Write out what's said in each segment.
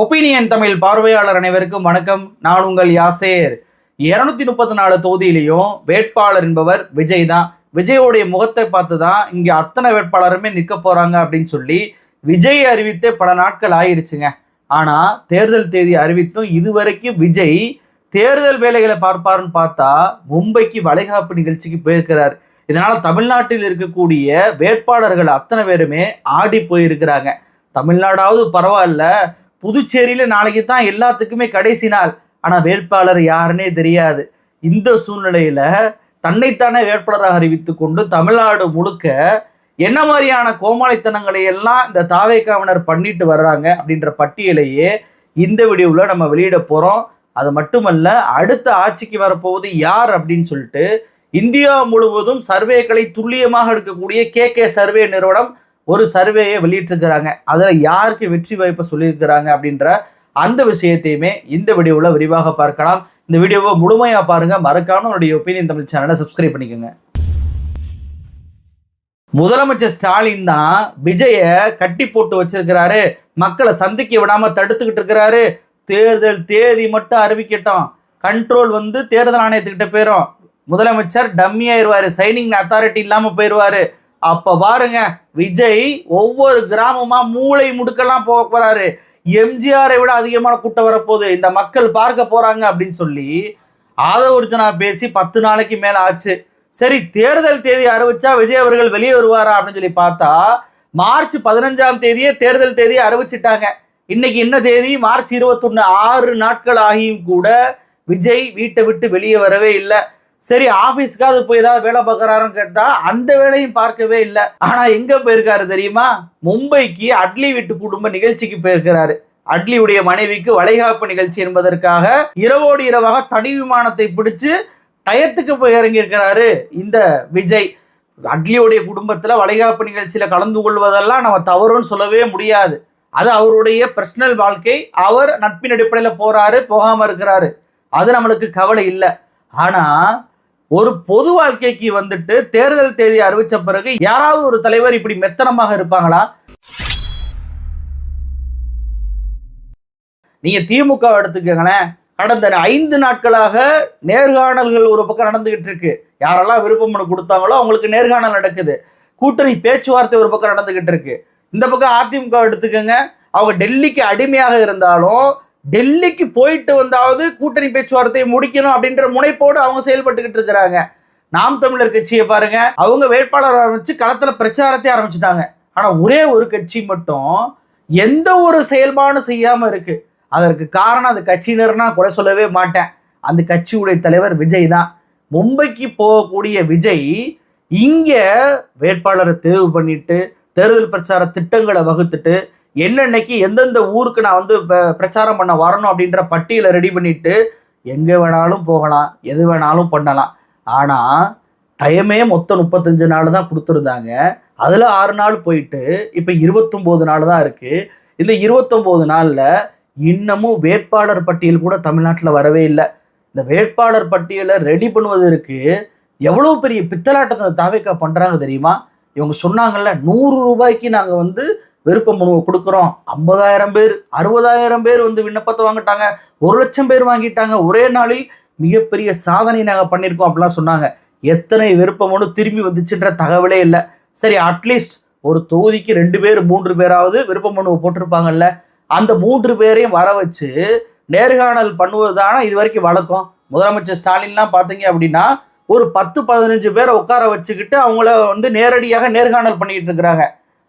Opinion Tamil பார்வையாளர் அனைவருக்கும் வணக்கம். நான் உங்கள் யாசேர். 234 தொகுதியிலையும் வேட்பாளர் என்பவர் விஜய் தான். விஜயோடைய முகத்தை பார்த்து தான் இங்கே அத்தனை வேட்பாளருமே நிற்க போறாங்க அப்படின்னு சொல்லி விஜய் அறிவித்தே பல நாட்கள் ஆயிருச்சுங்க. ஆனால் தேர்தல் தேதி அறிவித்தும் இதுவரைக்கும் விஜய் தேர்தல் வேலைகளை பார்ப்பாருன்னு பார்த்தா மும்பைக்கு வளைகாப்பு நிகழ்ச்சிக்கு போயிருக்கிறார். இதனால தமிழ்நாட்டில் இருக்கக்கூடிய வேட்பாளர்கள் அத்தனை பேருமே ஆடி போயிருக்கிறாங்க. தமிழ்நாடாவது பரவாயில்ல, புதுச்சேரியில நாளைக்கு தான் எல்லாத்துக்குமே கடைசி நாள். ஆனா வேட்பாளர் யாருன்னே தெரியாது. இந்த சூழ்நிலையில தன்னைத்தானே வேட்பாளராக அறிவித்து கொண்டு தமிழ்நாடு முழுக்க என்ன மாதிரியான கோமாளித்தனங்களை எல்லாம் இந்த தாவேக்காவினர் பண்ணிட்டு வர்றாங்க அப்படின்ற பட்டியலையே இந்த வீடியோவில் நம்ம வெளியிட போறோம். அது மட்டுமல்ல, அடுத்த ஆட்சிக்கு வரப்போவது யார் அப்படின்னு சொல்லிட்டு இந்தியா முழுவதும் சர்வேக்களை துல்லியமாக எடுக்கக்கூடிய கே சர்வே நிறுவனம் ஒரு சர்வேயை வெளியிட்டிருக்கிறாங்க. அதில் யாருக்கு வெற்றி வாய்ப்பை சொல்லியிருக்கிறாங்க அப்படின்ற அந்த விஷயத்தையுமே இந்த வீடியோவில் விரிவாக பார்க்கலாம். இந்த வீடியோவை முழுமையாக பாருங்க. மறக்காம உங்களுடைய ஒப்பீனியன் தமிழ் சேனலை சப்ஸ்கிரைப் பண்ணிக்கோங்க. முதலமைச்சர் ஸ்டாலின் தான் விஜயை கட்டி போட்டு வச்சிருக்கிறாரு. மக்களை சந்திக்க விடாம தடுத்துக்கிட்டு இருக்கிறாரு. தேர்தல் தேதி மட்டும் அறிவிக்கட்டும், கண்ட்ரோல் தேர்தல் ஆணையத்துக்கிட்ட போயிடும், முதலமைச்சர் டம்மி ஆயிடுவாரு, சைனிங் அத்தாரிட்டி இல்லாம போயிடுவாரு. அப்ப பாருங்க, விஜய் ஒவ்வொரு கிராமமா மூளை முடுக்கெல்லாம் போக போறாரு. எம்ஜிஆரை விட அதிகமான கூட்டம் வரப்போகுது, இந்த மக்கள் பார்க்க போறாங்க அப்படின்னு சொல்லி ஆதவர்ஜனா பேசி 10 நாளைக்கு மேல ஆச்சு. சரி, தேர்தல் தேதி அறிவிச்சா விஜய் அவர்கள் வெளியே வருவாரா அப்படின்னு சொல்லி பார்த்தா மார்ச் 15ஆம் தேதியே தேர்தல் தேதியை அறிவிச்சிட்டாங்க. இன்னைக்கு என்ன தேதி? மார்ச் 21. 6 நாட்கள் ஆகியும் கூட விஜய் வீட்டை விட்டு வெளியே வரவே இல்லை. சரி, ஆபீஸ்க்காவது போய் ஏதாவது வேலை பார்க்கறாருன்னு கேட்டா அந்த வேலையும் பார்க்கவே இல்லை. ஆனா எங்க போயிருக்காரு தெரியுமா? மும்பைக்கு அட்லி வீட்டு குடும்ப நிகழ்ச்சிக்கு போயிருக்கிறாரு. அட்லியுடைய மனைவிக்கு வளைகாப்பு நிகழ்ச்சி என்பதற்காக இரவோடு இரவாக தனி விமானத்தை பிடிச்சு டயத்துக்கு போய் இறங்கி இருக்கிறாரு இந்த விஜய். அட்லியுடைய குடும்பத்துல வளைகாப்பு நிகழ்ச்சியில கலந்து கொள்வதெல்லாம் நம்ம தவறுன்னு சொல்லவே முடியாது. அது அவருடைய பர்சனல் வாழ்க்கை. அவர் நட்பின் அடிப்படையில போறாரு, போகாம இருக்கிறாரு, அது நம்மளுக்கு கவலை இல்லை. ஆனா ஒரு பொது வாழ்க்கைக்கு தேர்தல் தேதி அறிவிச்ச பிறகு யாராவது ஒரு தலைவர் இப்படி மெத்தனமாக இருப்பாங்களா? நீங்க திமுக எடுத்துக்கங்களேன். கடந்த 5 நாட்களாக நேர்காணல்கள் ஒரு பக்கம் நடந்துகிட்டு இருக்கு. யாரெல்லாம் விருப்ப மனு கொடுத்தாங்களோ அவங்களுக்கு நேர்காணல் நடக்குது. கூட்டணி பேச்சுவார்த்தை ஒரு பக்கம் நடந்துகிட்டு இருக்கு. இந்த பக்கம் அதிமுக எடுத்துக்கங்க. அவங்க டெல்லிக்கு அடிமையாக இருந்தாலும் டெல்லிக்கு போயிட்டு வந்தாவது கூட்டணி பேச்சுவார்த்தையை முடிக்கணும் அப்படின்ற முனைப்போடு அவங்க செயல்பட்டுக்கிட்டு இருக்கிறாங்க. நாம் தமிழர் கட்சியை பாருங்க, அவங்க வேட்பாளர் ஆரம்பிச்சு களத்துல பிரச்சாரத்தை ஆரம்பிச்சுட்டாங்க. ஆனா ஒரே ஒரு கட்சி மட்டும் எந்த ஒரு செயல்பாடும் செய்யாம இருக்கு. அதற்கு காரணம் அந்த கட்சியினர்னா குறை சொல்லவே மாட்டேன், அந்த கட்சியுடைய தலைவர் விஜய் தான். மும்பைக்கு போகக்கூடிய விஜய் இங்க வேட்பாளரை தேர்வு பண்ணிட்டு தேர்தல் பிரச்சார திட்டங்களை வகுத்துட்டு என்னன்னைக்கு எந்தெந்த ஊருக்கு நான் பிரச்சாரம் பண்ண வரணும் அப்படின்ற பட்டியலை ரெடி பண்ணிட்டு எங்க வேணாலும் போகலாம், எது வேணாலும் பண்ணலாம். ஆனா டைமே மொத்தம் 35 நாள் தான் கொடுத்துருந்தாங்க. அதுல 6 நாள் போயிட்டு இப்ப 29 நாள் தான் இருக்கு. இந்த 29 நாள்ல இன்னமும் வேட்பாளர் பட்டியல் கூட தமிழ்நாட்டில் வரவே இல்லை. இந்த வேட்பாளர் பட்டியலை ரெடி பண்ணுவதற்கு எவ்வளவு பெரிய பித்தலாட்டத்தை தாவேக்கா பண்றாங்க தெரியுமா? இவங்க சொன்னாங்கல்ல, 100 ரூபாய்க்கு நாங்க விருப்ப மனுவை கொடுக்குறோம். 50,000 பேர் 60,000 பேர் விண்ணப்பத்தை வாங்கிட்டாங்க, 1,00,000 பேர் வாங்கிட்டாங்க. ஒரே நாளில் மிகப்பெரிய சாதனை நாங்கள் பண்ணியிருக்கோம் அப்படிலாம் சொன்னாங்க. எத்தனை விருப்ப மனு திரும்பி வந்துச்சுன்ற தகவலே இல்லை. சரி, அட்லீஸ்ட் ஒரு தொகுதிக்கு 2 பேர் 3 பேராவது விருப்ப மனுவை போட்டிருப்பாங்கல்ல, அந்த 3 பேரையும் வர வச்சு நேர்காணல் பண்ணுவது தானே இது வரைக்கும் வழக்கம். முதலமைச்சர் ஸ்டாலின்லாம் பார்த்தீங்க அப்படின்னா ஒரு 10-15 பேரை உட்கார வச்சுக்கிட்டு அவங்கள நேரடியாக நேர்காணல் பண்ணிக்கிட்டு இருக்கிறாங்க.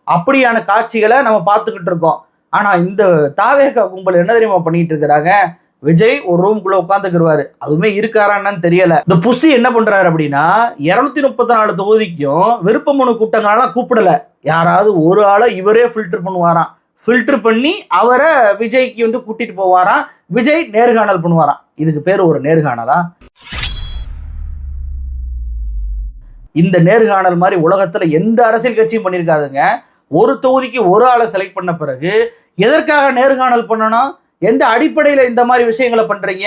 அப்படியான காட்சிகளை நம்ம பார்த்துக்கிட்டு இருக்கோம். ஆனா இந்த தாவேகா கும்பல் என்ன தெரியுமா பண்ணிட்டு இருக்கிறாங்க? விஜய் ஒரு ரூம்குள்ள உட்காந்துக்கிடுவாரு, அதுவுமே இருக்காரான்னு தெரியல. இந்த புசி என்ன பண்றாரு அப்படின்னா 234 தொகுதிக்கும் விருப்ப மனு கூட்டங்கள்லாம் கூப்பிடல, யாராவது ஒரு ஆளை இவரே ஃபில்டர் பண்ணுவாராம். ஃபில்டர் பண்ணி அவரை விஜய்க்கு கூட்டிட்டு போவாராம். விஜய் நேர்காணல் பண்ணுவாராம். இதுக்கு பேர் ஒரு நேர்காணலா? இந்த நேர்காணல் மாதிரி உலகத்துல எந்த அரசியல் கட்சியும் பண்ணியிருக்காதுங்க. ஒரு தொகுதிக்கு ஒரு ஆளை செலக்ட் பண்ண பிறகு எதற்காக நேர்காணல் பண்ணணும்? எந்த அடிப்படையில இந்த மாதிரி விஷயங்களை பண்றீங்க?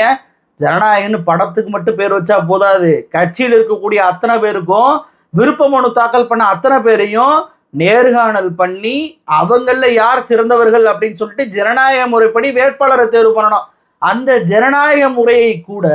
ஜனநாயகன்னு படத்துக்கு மட்டும் பேர் வச்சா போதாது. கட்சியில் இருக்கக்கூடிய அத்தனை பேருக்கும் விருப்ப மனு தாக்கல் பண்ண அத்தனை பேரையும் நேர்காணல் பண்ணி அவங்கள யார் சிறந்தவர்கள் அப்படின்னு சொல்லிட்டு ஜனநாயக முறைப்படி வேட்பாளரை தேர்வு பண்ணணும். அந்த ஜனநாயக முறையை கூட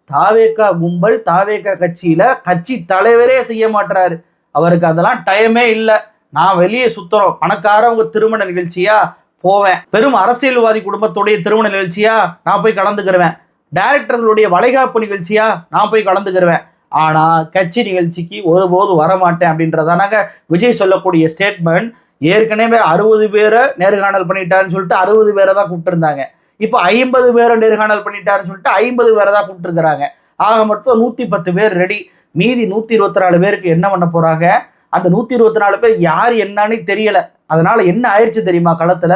தாவேகா கும்பல் தாவேகா கட்சியில கட்சி தலைவரே செய்ய மாட்டாரு. அவருக்கு அதெல்லாம் டைமே இல்லை. நான் வெளியே சுத்துறோம், பணக்காரவங்க திருமண நிகழ்ச்சியா போவேன், பெரும் அரசியல்வாதி குடும்பத்துடைய திருமண நிகழ்ச்சியா நான் போய் கலந்துக்கிறேன், டைரக்டர்களுடைய வளைகாப்பு நிகழ்ச்சியா நான் போய் கலந்துக்கிறேன், ஆனா கட்சி நிகழ்ச்சிக்கு ஒருபோது வரமாட்டேன் அப்படின்றதானாங்க விஜய் சொல்லக்கூடிய ஸ்டேட்மெண்ட். ஏற்கனவே 60 பேரை நேர்காணல் பண்ணிட்டாருன்னு சொல்லிட்டு 60 பேரை தான் கூப்பிட்டுருந்தாங்க. இப்போ 50 பேரை நேர்காணல் பண்ணிட்டாருன்னு சொல்லிட்டு 50 பேரை தான் கூப்பிட்டுருக்குறாங்க. ஆக மொத்தம் 110 பேர் ரெடி. மீதி 124 பேருக்கு என்ன பண்ண போறாங்க? அந்த 124 பேர் யார் என்னன்னு தெரியல. அதனால என்ன ஆயிடுச்சு தெரியுமா? களத்துல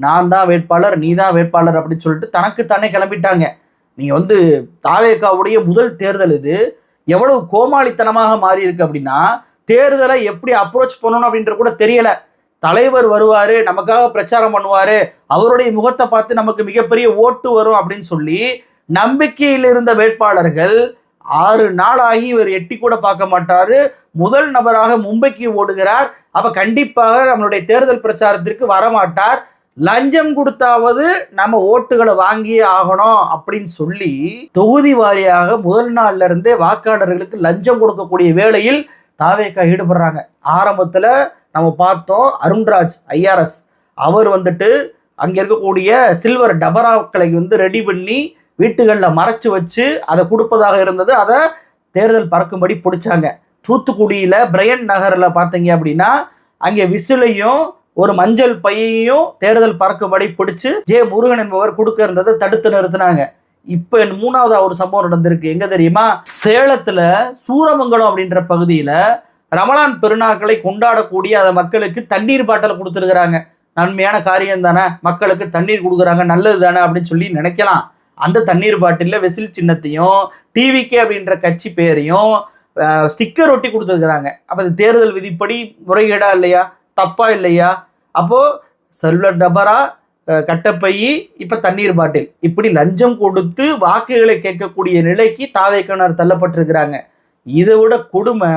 நான் தான் வேட்பாளர், நீ தான் வேட்பாளர் அப்படின்னு சொல்லிட்டு தனக்கு தானே கிளம்பிட்டாங்க. நீங்க தாவேகாவுடைய முதல் தேர்தல் இது. எவ்வளவு கோமாளித்தனமாக மாறி இருக்கு அப்படின்னா, தேர்தலை எப்படி அப்ரோச் பண்ணணும் அப்படின்ற கூட தெரியல. தலைவர் வருவாரு, நமக்காக பிரச்சாரம் பண்ணுவாரு, அவருடைய முகத்தை பார்த்து நமக்கு மிகப்பெரிய ஓட்டு வரும் அப்படின்னு சொல்லி நம்பிக்கையில் இருந்த வேட்பாளர்கள் 6 நாள் ஆகி இவர் எட்டி கூட பார்க்க மாட்டாரு. முதல் நபராக மும்பைக்கு ஓடுகிறார். அப்ப கண்டிப்பாக நம்மளுடைய தேர்தல் பிரச்சாரத்திற்கு வரமாட்டார். லஞ்சம் கொடுத்தாவது நம்ம ஓட்டுகளை வாங்கியே ஆகணும் அப்படின்னு சொல்லி தொகுதி வாரியாக முதல் நாள்ல இருந்தே வாக்காளர்களுக்கு லஞ்சம் கொடுக்கக்கூடிய வேளையில் தாவேகா ஈடுபடுறாங்க. ஆரம்பத்துல நம்ம பார்த்தோம், அருண்ராஜ் IRS அவர் அங்க இருக்கக்கூடிய சில்வர் டபராக்களை ரெடி பண்ணி வீட்டுகளில் மறைச்சு வச்சு அதை கொடுப்பதாக இருந்தது. அதை தேர்தல் பறக்கும்படி பிடிச்சாங்க. தூத்துக்குடியில் பிரையன் நகரில் பார்த்தீங்க அப்படின்னா அங்கே விசிலையும் ஒரு மஞ்சள் பையையும் தேர்தல் பறக்கும்படி பிடிச்சு முருகன் என்பவர் கொடுக்க இருந்ததை தடுத்து நிறுத்தினாங்க. இப்போ 3வது ஒரு சம்பவம் நடந்திருக்கு. எங்க தெரியுமா? சேலத்துல சூரமங்கலம் அப்படின்ற பகுதியில ரமலான் பெருநாட்களை கொண்டாடக்கூடிய அந்த மக்களுக்கு தண்ணீர் பாட்டில் கொடுத்துருக்குறாங்க. நன்மையான காரியம் தானே, மக்களுக்கு தண்ணீர் கொடுக்குறாங்க, நல்லது தானே அப்படின்னு சொல்லி நினைக்கலாம். அந்த தண்ணீர் பாட்டிலில் வெசில் சின்னத்தையும் டிவிகே அப்படின்ற கட்சி பேரையும் ஸ்டிக்கர் ஒட்டி கொடுத்துருக்குறாங்க. அப்போ அது தேர்தல் விதிப்படி முறைகேடா இல்லையா, தப்பா இல்லையா? அப்போது செல்வர் டபரா, கட்டப்பையி, இப்போ தண்ணீர் பாட்டில், இப்படி லஞ்சம் கொடுத்து வாக்குகளை கேட்கக்கூடிய நிலைக்கு தாவேக்கனர் தள்ளப்பட்டிருக்கிறாங்க. இதை விட கொடுமை,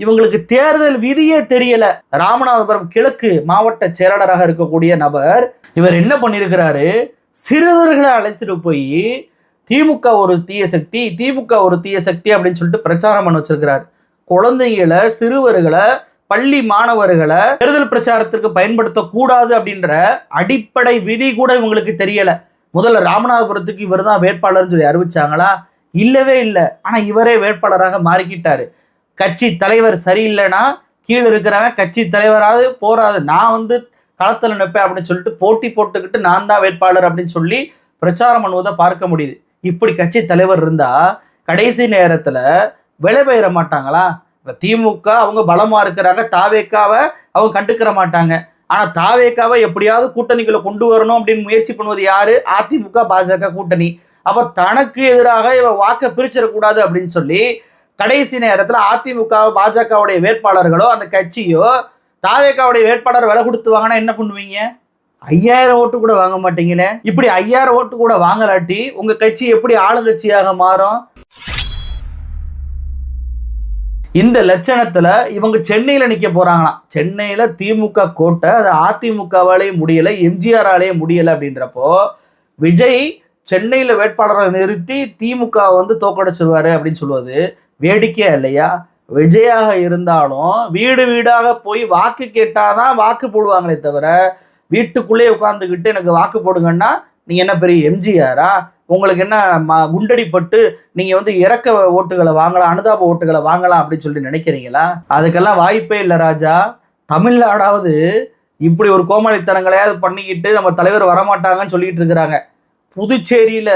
இவங்களுக்கு தேர்தல் விதியே தெரியல. ராமநாதபுரம் கிழக்கு மாவட்ட செயலாளராக இருக்கக்கூடிய நபர் இவர் என்ன பண்ணியிருக்கிறாரு, சிறுவர்களை அழைத்துட்டு போய் திமுக ஒரு தீய சக்தி, திமுக ஒரு தீய சக்தி அப்படின்னு சொல்லிட்டு பிரச்சாரம் பண்ண வச்சிருக்கிறார். குழந்தைகளை, சிறுவர்களை, பள்ளி மாணவர்களை தேர்தல் பிரச்சாரத்திற்கு பயன்படுத்தக்கூடாது அப்படின்ற அடிப்படை விதி கூட இவங்களுக்கு தெரியல. முதல்ல ராமநாதபுரத்துக்கு இவர் தான் வேட்பாளர்னு சொல்லி அறிவிச்சாங்களா? இல்லவே இல்லை. ஆனா இவரே வேட்பாளராக மாறிக்கிட்டாரு. கட்சி தலைவர் சரியில்லைன்னா கீழே இருக்கிறவன் கட்சி தலைவராது போறாது, நான் களத்தில் நிற்பேன் அப்படின்னு சொல்லிட்டு போட்டி போட்டுக்கிட்டு நான் தான் வேட்பாளர் அப்படின்னு சொல்லி பிரச்சாரம் பண்ணுவதை பார்க்க முடியுது. இப்படி கட்சி தலைவர் இருந்தா கடைசி நேரத்துல விலை பெயர மாட்டாங்களா? திமுக அவங்க பலமா இருக்கிறாங்க, தாவேக்காவை அவங்க கண்டுக்கிற மாட்டாங்க. ஆனா தாவேக்காவை எப்படியாவது கூட்டணிகளை கொண்டு வரணும் அப்படின்னு முயற்சி பண்ணுவது யாரு? அதிமுக பாஜக கூட்டணி. அப்ப தனக்கு எதிராக இவன் வாக்கை பிரிச்சிடக்கூடாது அப்படின்னு சொல்லி கடைசி நேரத்துல அதிமுக பாஜகவுடைய வேட்பாளர்களோ அந்த கட்சியோ தாவேக்காவுடைய வேட்பாளர் விலை கொடுத்து வாங்கினா என்ன பண்ணுவீங்க? 5000 ஓட்டு கூட வாங்க மாட்டீங்களே. இப்படி 5000 ஓட்டு கூட வாங்கலாட்டி உங்க கட்சி எப்படி ஆளுங்கட்சியாக மாறும்? இந்த லட்சணத்துல இவங்க சென்னையில நிக்க போறாங்களாம். சென்னையில திமுக கோட்டை, அது அதிமுகவாலே முடியல, எம்ஜிஆராலே முடியல அப்படின்றப்போ விஜய் சென்னையில வேட்பாளரை நிறுத்தி திமுக தோக்கடிச்சிருவாரு அப்படின்னு சொல்லுவது வேடிக்கையா இல்லையா? விஜயாக இருந்தாலும் வீடு வீடாக போய் வாக்கு கேட்டாதான் வாக்கு போடுவாங்களே தவிர வீட்டுக்குள்ளே உட்காந்துக்கிட்டு எனக்கு வாக்கு போடுங்கன்னா நீங்க என்ன பெரிய எம்ஜிஆரா? உங்களுக்கு என்ன குண்டடிப்பட்டு நீங்க இறக்க ஓட்டுகளை வாங்கலாம், அனுதாப ஓட்டுகளை வாங்கலாம் அப்படின்னு சொல்லி நினைக்கிறீங்களா? அதுக்கெல்லாம் வாய்ப்பே இல்லை ராஜா. தமிழ்நாடாவது இப்படி ஒரு கோமாளித்தனங்களையாவது பண்ணிக்கிட்டு நம்ம தலைவர் வரமாட்டாங்கன்னு சொல்லிட்டு இருக்கிறாங்க. புதுச்சேரியில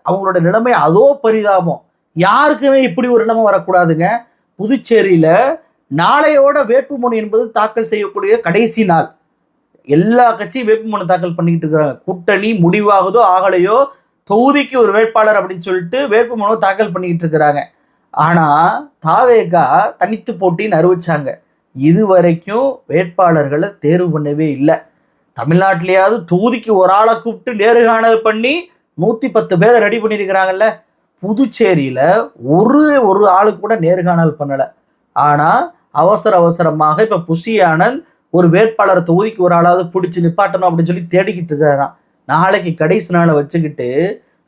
அவங்களோட நிலைமை அதோ பரிதாபம். யாருக்குமே இப்படி ஒரு நிலைமை வரக்கூடாதுங்க. புதுச்சேரியில நாளையோட வேட்புமனு என்பது தாக்கல் செய்யக்கூடிய கடைசி நாள். எல்லா கட்சியும் வேட்புமனு தாக்கல் பண்ணிக்கிட்டு இருக்கிறாங்க. கூட்டணி முடிவாகுதோ ஆகலையோ தொகுதிக்கு ஒரு வேட்பாளர் அப்படின்னு சொல்லிட்டு வேட்புமனு தாக்கல் பண்ணிக்கிட்டு இருக்கிறாங்க. ஆனா தாவேகா தனித்து போட்டின்னு அறிவிச்சாங்க. இதுவரைக்கும் வேட்பாளர்களை தேர்வு பண்ணவே இல்லை. தமிழ்நாட்டிலேயாவது தொகுதிக்கு ஒரு ஆளை கூப்பிட்டு நேர்காணல் பண்ணி 110 பேரை ரெடி பண்ணியிருக்கிறாங்கல்ல. புதுச்சேரியில ஒரு ஆளு கூட நேர்காணல் பண்ணலை. ஆனா அவசரமாக இப்ப புஷி ஆனந்த் ஒரு வேட்பாளரை தொகுதிக்கு ஒரு ஆளாவது பிடிச்சி நிப்பாட்டணும் அப்படின்னு சொல்லி தேடிக்கிட்டு இருக்காராம். நாளைக்கு கடைசி நாளை வச்சுக்கிட்டு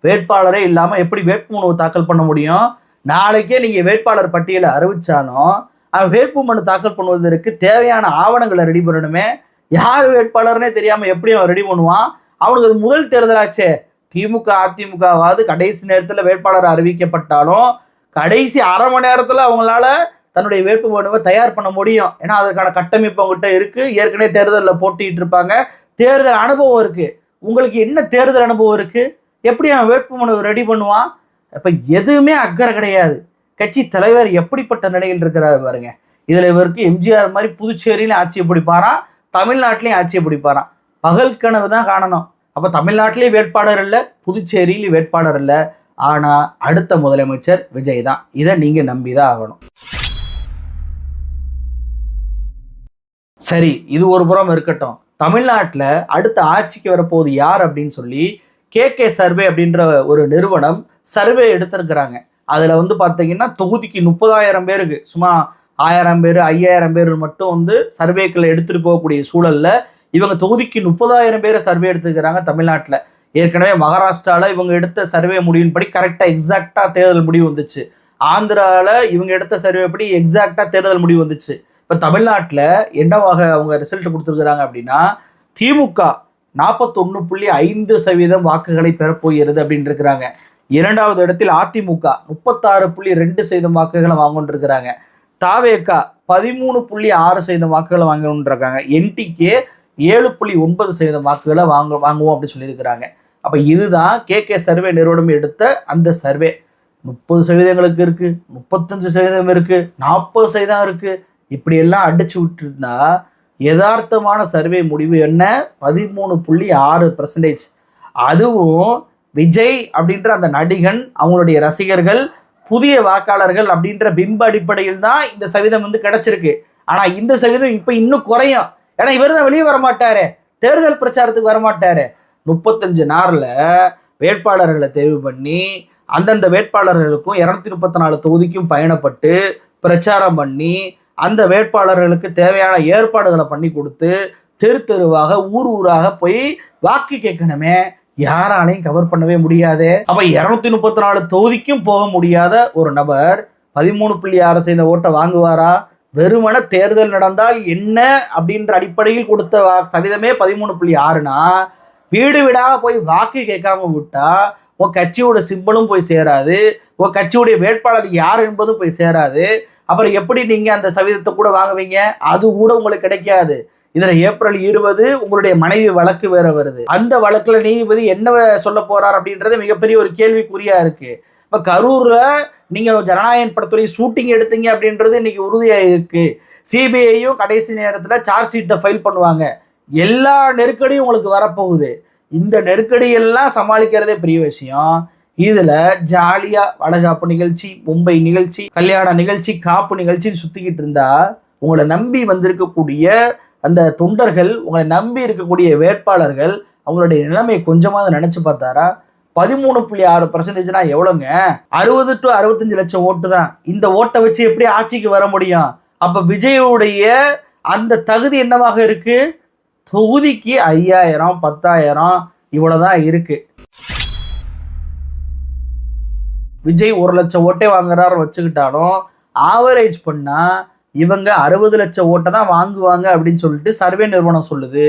வேட்பாளரே இல்லாமல் எப்படி வேட்புமனு தாக்கல் பண்ண முடியும்? நாளைக்கே நீங்கள் வேட்பாளர் பட்டியலை அறிவிச்சாலும் அவன் வேட்புமனு தாக்கல் பண்ணுவதற்கு தேவையான ஆவணங்களை ரெடி பண்ணணுமே. யார் வேட்பாளர்னே தெரியாமல் எப்படி அவன் ரெடி பண்ணுவான்? அவனுக்கு அது முதல் தேர்தலாச்சே. திமுக அதிமுகவாவது கடைசி நேரத்தில் வேட்பாளர் அறிவிக்கப்பட்டாலும் கடைசி அரை மணி நேரத்தில் அவங்களால தன்னுடைய வேட்புமனுவை தயார் பண்ண முடியும். ஏன்னா அதற்கான கட்டமைப்பு அவங்ககிட்ட இருக்குது. ஏற்கனவே தேர்தலில் போட்டிட்டு இருப்பாங்க. தேர்தல் அனுபவம் இருக்குது. உங்களுக்கு என்ன தேர்தல் அனுபவம் இருக்குது? எப்படி அவன் வேட்புமனு ரெடி பண்ணுவான்? இப்போ எதுவுமே அக்கறை கிடையாது. கட்சி தலைவர் எப்படிப்பட்ட நிலையில் இருக்கிறாரு பாருங்க. இதில் இவருக்கு எம்ஜிஆர் மாதிரி புதுச்சேரியிலையும் ஆட்சியை பிடிப்பாராம், தமிழ்நாட்டிலையும் ஆட்சியை பிடிப்பாராம். பகல் கனவு தான் காணணும். அப்போ தமிழ்நாட்டிலேயே வேட்பாளர் இல்லை, புதுச்சேரியிலையும் வேட்பாளர் இல்லை. ஆனால் அடுத்த முதலமைச்சர் விஜய் தான். இதை நீங்கள் நம்பி தான் ஆகணும். சரி, இது ஒரு புறம் இருக்கட்டும். தமிழ்நாட்டில் அடுத்த ஆட்சிக்கு வரப்போகுது யார் அப்படின்னு சொல்லி கே சர்வே அப்படின்ற ஒரு நிறுவனம் சர்வே எடுத்திருக்கிறாங்க. அதில் வந்து பார்த்தீங்கன்னா தொகுதிக்கு 30,000 பேருக்கு, சும்மா 1000 பேர் 5000 பேர் மட்டும் வந்து சர்வேக்களை எடுத்துகிட்டு போகக்கூடிய சூழலில் இவங்க தொகுதிக்கு 30,000 பேரை சர்வே எடுத்துக்கிறாங்க தமிழ்நாட்டில். ஏற்கனவே மகாராஷ்டிராவில் இவங்க எடுத்த சர்வே முடிவின்படி கரெக்டாக எக்ஸாக்டாக தேர்தல் முடிவு வந்துச்சு. ஆந்திராவில் இவங்க எடுத்த சர்வே படி எக்ஸாக்டாக தேர்தல் முடிவு வந்துச்சு. இப்போ தமிழ்நாட்டில் என்னவாக அவங்க ரிசல்ட் கொடுத்துருக்குறாங்க அப்படின்னா, திமுக 41.5% வாக்குகளை பெறப்போகிறது அப்படின்னு இருக்கிறாங்க. இரண்டாவது இடத்தில் அதிமுக 36.2% வாக்குகளை வாங்கொண்டிருக்கிறாங்க. தாவேகா 13.6% வாக்குகளை வாங்கணுன்றாங்க. என்டிகே 7.9% வாக்குகளை வாங்குவோம் அப்படின்னு சொல்லியிருக்கிறாங்க. அப்போ இதுதான் கே சர்வே நிறுவனம் எடுத்த அந்த சர்வே. 30% இருக்கு, 35% இருக்கு, 40% இருக்கு. இப்படியெல்லாம் அடிச்சு விட்டுருந்தா யதார்த்தமான சர்வே முடிவு என்ன? 13.6%. அதுவும் விஜய் அப்படின்ற அந்த நடிகன், அவங்களுடைய ரசிகர்கள், புதிய வாக்காளர்கள் அப்படின்ற பிம்ப அடிப்படையில் தான் இந்த சதவீதம் வந்து கிடைச்சிருக்கு. ஆனால் இந்த சதவீதம் இப்போ இன்னும் குறையும். ஏன்னா இவர் தான் வெளியே வரமாட்டாரு, தேர்தல் பிரச்சாரத்துக்கு வரமாட்டாரு. 35 நாளில் வேட்பாளர்களை தேர்வு பண்ணி அந்தந்த வேட்பாளர்களுக்கும் 234 தொகுதிக்கும் பயணப்பட்டு பிரச்சாரம் பண்ணி அந்த வேட்பாளர்களுக்கு தேவையான ஏற்பாடுகளை பண்ணி கொடுத்து தெரு தெருவாக ஊர் ஊராக போய் வாக்கு கேட்கணுமே. யாராலையும் கவர் பண்ணவே முடியாது. அப்ப 234 தொகுதிக்கும் போக முடியாத ஒரு நபர் 13.6% ஓட்டை வாங்குவாரா? வெறுமன தேர்தல் நடந்தால் என்ன அப்படின்ற அடிப்படையில் கொடுத்த சதவீதமே 13.6னா, வீடு வீடாக போய் வாக்கு கேட்காம விட்டா உன் கட்சியோட சிம்பலும் போய் சேராது, உன் கட்சியுடைய வேட்பாளர் யார் என்பதும் போய் சேராது. அப்புறம் எப்படி நீங்க அந்த சதவீதத்தை கூட வாங்குவீங்க? அது கூட உங்களுக்கு கிடைக்காது. இதுல ஏப்ரல் 20 உங்களுடைய மனைவி வழக்கு வேற வருது. அந்த வழக்குல நீதிபதி என்ன சொல்ல போறார் அப்படின்றது மிகப்பெரிய ஒரு கேள்விக்குறியா இருக்கு. இப்ப கரூர்ல நீங்க ஜனநாயகன் படத்துறை ஷூட்டிங் எடுத்தீங்க அப்படின்றது இன்னைக்கு உறுதியா இருக்கு. சிபிஐயும் கடைசி நேரத்துல சார்ஜ் ஷீட்டை ஃபைல் பண்ணுவாங்க. எல்லா நெருக்கடியும் உங்களுக்கு வரப்போகுது. இந்த நெருக்கடியெல்லாம் சமாளிக்கிறதே பெரிய விஷயம். இதுல ஜாலியா வளகாப்பு நிகழ்ச்சி, மும்பை நிகழ்ச்சி, கல்யாண நிகழ்ச்சி, காப்பு நிகழ்ச்சின்னு சுத்திக்கிட்டு இருந்தா உங்களை நம்பி வந்திருக்கக்கூடிய அந்த தொண்டர்கள், உங்களை நம்பி இருக்கக்கூடிய வேட்பாளர்கள் அவங்களுடைய நிலைமையை கொஞ்சமாவது நினைச்சு பார்த்தாரா? 13.6%னா எவ்வளோங்க? 60 to 65 லட்சம் ஓட்டு தான். இந்த ஓட்டை வச்சு எப்படி ஆட்சிக்கு வர முடியும்? அப்ப விஜயுடைய அந்த தகுதி என்னவாக இருக்கு? தொகுதிக்கு 5000 10,000 இவ்வளவுதான் இருக்கு. விஜய் 1 லட்சம் ஓட்டே வாங்குறாரு வச்சுக்கிட்டாலும் ஆவரேஜ் பண்ணா இவங்க 60 லட்சம் ஓட்டை தான் வாங்குவாங்க அப்படின்னு சொல்லிட்டு சர்வே நிறுவனம் சொல்லுது.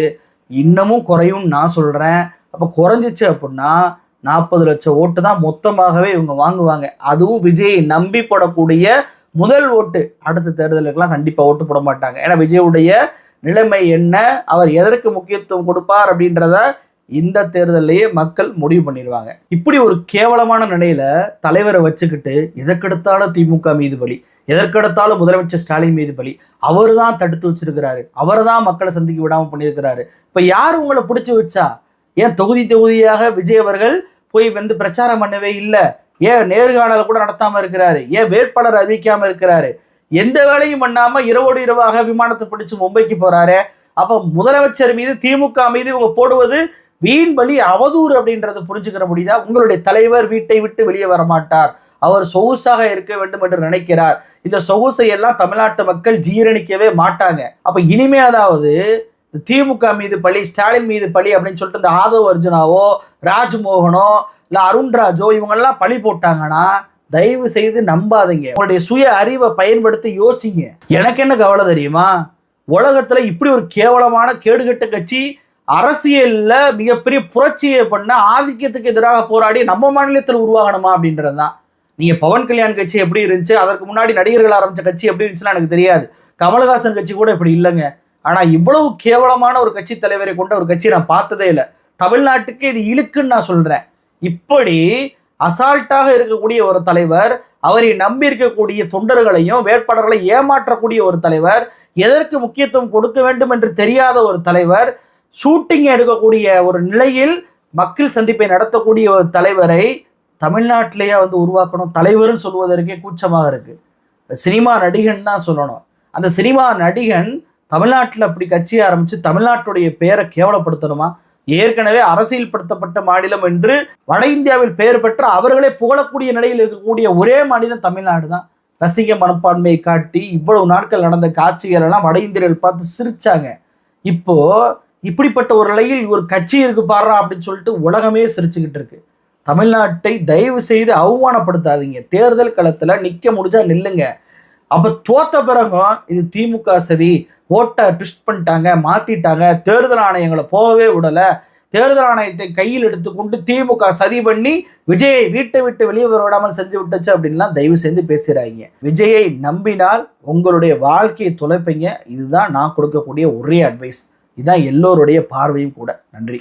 இன்னமும் குறையும் நான் சொல்றேன். அப்ப குறைஞ்சிச்சு அப்படின்னா 40 லட்சம் ஓட்டு தான் மொத்தமாகவே இவங்க வாங்குவாங்க. அதுவும் விஜயை நம்பி போடக்கூடிய முதல் ஓட்டு. அடுத்த தேர்தலுக்கெல்லாம் கண்டிப்பா ஓட்டு போட மாட்டாங்க. ஏன்னா விஜயுடைய நிலைமை என்ன, அவர் எதற்கு முக்கியத்துவம் கொடுப்பார் அப்படின்றத இந்த தேர்தலையே மக்கள் முடிவு பண்ணிடுவாங்க. இப்படி ஒரு கேவலமான நிலையில தலைவரை வச்சுக்கிட்டு எதற்கெடுத்தாலும் திமுக மீது பலி, எதற்கெடுத்தாலும் முதலமைச்சர் ஸ்டாலின் மீது பலி, அவர் தான் தடுத்து வச்சிருக்கிறாரு, அவர் தான் மக்களை சந்திக்க விடாம பண்ணியிருக்கிறாரு. இப்ப யார் உங்களை பிடிச்சி வச்சா? ஏன் தொகுதியாக விஜய் அவர்கள் போய் வந்து பிரச்சாரம் பண்ணவே இல்லை? ஏன் நேர்காணல் கூட நடத்தாம இருக்கிறாரு? ஏன் வேட்பாளர் அறிவிக்காம இருக்கிறாரு? எந்த வேலையும் பண்ணாம இரவோடு இரவாக விமானத்தை பிடிச்சு மும்பைக்கு போறாரு. அப்ப முதலமைச்சர் மீது திமுக மீது இவங்க போடுவது வீண் பலி அவதூறு அப்படின்றத புரிஞ்சுக்கிற முடியுதா? உங்களுடைய தலைவர் வீட்டை விட்டு வெளியே வர மாட்டார், அவர் சொகுசாக இருக்க வேண்டும் என்று நினைக்கிறார். இந்த சொகுசை எல்லாம் தமிழ்நாட்டு மக்கள் ஜீரணிக்கவே மாட்டாங்க. அப்ப இனிமே அதாவது திமுக மீது பழி, ஸ்டாலின் மீது பழி அப்படின்னு சொல்லிட்டு இந்த ஆதவ் அர்ஜுனாவோ, ராஜ்மோகனோ, இல்ல அருண்ராஜோ இவங்கெல்லாம் பழி போட்டாங்கன்னா தயவு செய்து நம்பாதீங்க. உங்களுடைய சுய அறிவை பயன்படுத்தி யோசிங்க. எனக்கு என்ன கவலை தெரியுமா? உலகத்துல இப்படி ஒரு கேவலமான கேடுகட்ட கட்சி அரசியல்ல மிகப்பெரிய புரட்சியை பண்ண, ஆதிக்கத்துக்கு எதிராக போராடி நம்ம மாநிலத்தில் உருவாகணுமா அப்படின்றதுதான். நீங்க பவன் கல்யாண் கட்சி எப்படி இருந்துச்சு, அதற்கு முன்னாடி நடிகர்கள் ஆரம்பிச்ச கட்சி எப்படி இருந்துச்சுன்னா எனக்கு தெரியாது. கமலஹாசன் கட்சி கூட இப்படி இல்லைங்க. ஆனா இவ்வளவு கேவலமான ஒரு கட்சி தலைவரை கொண்ட ஒரு கட்சியை நான் பார்த்ததே இல்லை. தமிழ்நாட்டுக்கு இது இழுக்குன்னு நான் சொல்றேன். இப்படி அசால்ட்டாக இருக்கக்கூடிய ஒரு தலைவர், அவரை நம்பி இருக்கக்கூடிய தொண்டர்களையும் வேட்பாளர்களை ஏமாற்றக்கூடிய ஒரு தலைவர், எதற்கு முக்கியத்துவம் கொடுக்க வேண்டும் என்று தெரியாத ஒரு தலைவர், ஷூட்டிங் எடுக்கக்கூடிய ஒரு நிலையில் மக்கள் சந்திப்பை நடத்தக்கூடிய ஒரு தலைவரை தமிழ்நாட்டிலேயே உருவாக்கணும். தலைவர்னு சொல்வதற்கே கூச்சமாக இருக்கு. சினிமா நடிகன் தான் சொல்லணும். அந்த சினிமா நடிகன் தமிழ்நாட்டில் அப்படி கட்சி ஆரம்பிச்சு தமிழ்நாட்டுடைய பெயரை கேவலப்படுத்தணுமா? ஏற்கனவே அரசியல்படுத்தப்பட்ட மாநிலம் என்று வட இந்தியாவில் பெயர் பெற்ற அவர்களே புகழக்கூடிய நிலையில் இருக்கக்கூடிய ஒரே மாநிலம் தமிழ்நாடு தான். ரசிக மனப்பான்மையை காட்டி இவ்வளவு நாட்கள் நடந்த காட்சிகள் எல்லாம் வட இந்தியர்கள் பார்த்து சிரிச்சாங்க. இப்போ இப்படிப்பட்ட ஒரு நிலையில் ஒரு கட்சி இருக்கு பாடுறா அப்படின்னு சொல்லிட்டு உலகமே சிரிச்சுக்கிட்டு இருக்கு. தமிழ்நாட்டை தயவு செய்து அவமானப்படுத்தாதீங்க. தேர்தல் களத்துல நிக்க முடிஞ்சா நில்லுங்க. அப்ப தோத்த பிறகும் இது திமுக சரி, ஓட்டை ட்விஸ்ட் பண்ணிட்டாங்க, மாத்திட்டாங்க, தேர்தல் ஆணையங்களை போகவே விடல, தேர்தல் ஆணையத்தை கையில் எடுத்துக்கொண்டு திமுக சதி பண்ணி விஜயை வீட்டை விட்டு வெளியே வர விடாமல் செஞ்சு விட்டுச்சு அப்படின்லாம் தயவு செய்து பேசுறாங்க. விஜயை நம்பினால் உங்களுடைய வாழ்க்கையை தொலைப்பீங்க. இதுதான் நான் கொடுக்கக்கூடிய ஒரே அட்வைஸ். இதுதான் எல்லோருடைய பார்வையும் கூட. நன்றி.